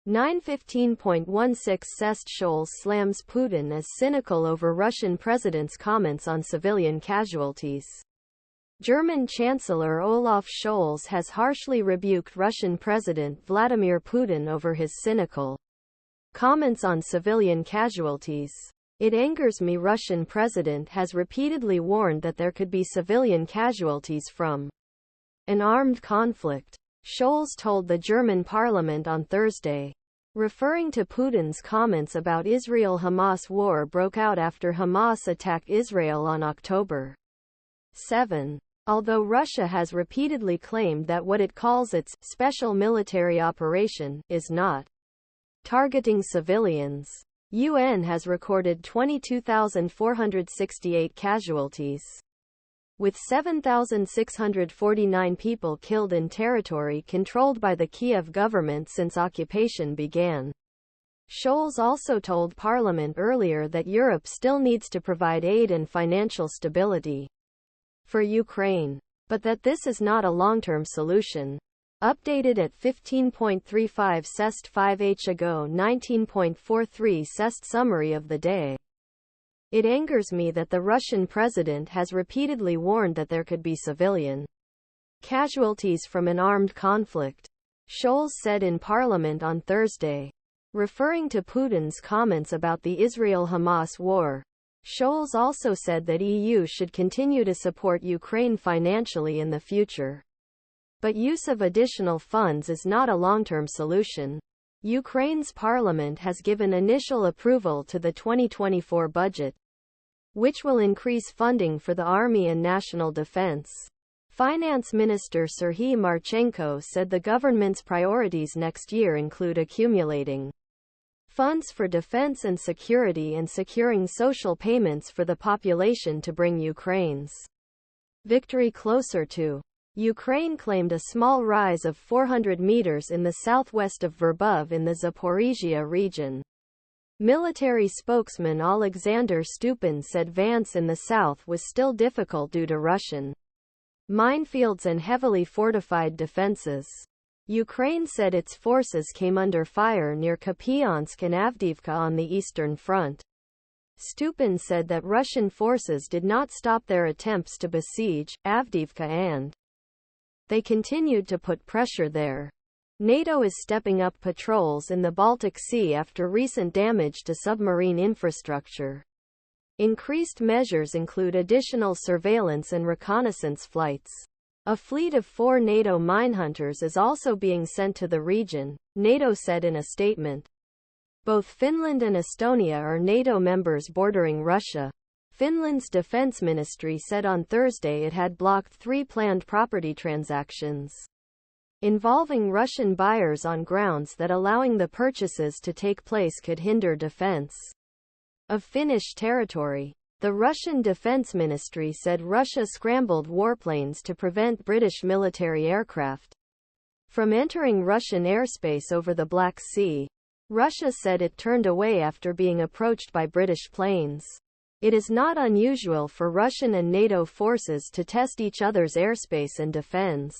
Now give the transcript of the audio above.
9:15.16 CEST Scholz slams Putin as cynical over Russian president's comments on civilian casualties. German Chancellor Olaf Scholz has harshly rebuked Russian President Vladimir Putin over his cynical comments on civilian casualties. It angers me. Russian president has repeatedly warned that there could be civilian casualties from an armed conflict, Scholz told the German parliament on Thursday, referring to Putin's comments about Israel-Hamas. War broke out after Hamas attacked Israel on October 7. Although Russia has repeatedly claimed that what it calls its special military operation is not targeting civilians, UN has recorded 22,468 casualties, with 7,649 people killed in territory controlled by the Kiev government since occupation began. Scholz also told Parliament earlier that Europe still needs to provide aid and financial stability for Ukraine, but that this is not a long-term solution. Updated at 15.35 CEST 5H ago 19.43 CEST Summary of the day. It angers me that the Russian president has repeatedly warned that there could be civilian casualties from an armed conflict, Scholz said in Parliament on Thursday, referring to Putin's comments about the Israel-Hamas war. Scholz also said that EU should continue to support Ukraine financially in the future, but use of additional funds is not a long-term solution. Ukraine's parliament has given initial approval to the 2024 budget, which will increase funding for the army and national defense. Finance Minister Serhiy Marchenko said the government's priorities next year include accumulating funds for defense and securing social payments for the population to bring Ukraine's victory closer to. Ukraine claimed a small rise of 400 meters in the southwest of Verbove in the Zaporizhzhia region. Military spokesman Oleksandr Stupun said Vance in the south was still difficult due to Russian minefields and heavily fortified defenses. Ukraine said its forces came under fire near Kupiansk and Avdiivka on the Eastern Front. Stupun said that Russian forces did not stop their attempts to besiege Avdiivka and they continued to put pressure there. NATO is stepping up patrols in the Baltic Sea after recent damage to submarine infrastructure. Increased measures include additional surveillance and reconnaissance flights. A fleet of 4 NATO minehunters is also being sent to the region, NATO said in a statement. Both Finland and Estonia are NATO members bordering Russia. Finland's defense ministry said on Thursday it had blocked 3 planned property transactions involving Russian buyers on grounds that allowing the purchases to take place could hinder defense of Finnish territory. The Russian Defense Ministry said Russia scrambled warplanes to prevent British military aircraft from entering Russian airspace over the Black Sea. Russia said it turned away after being approached by British planes. It is not unusual for Russian and NATO forces to test each other's airspace and defense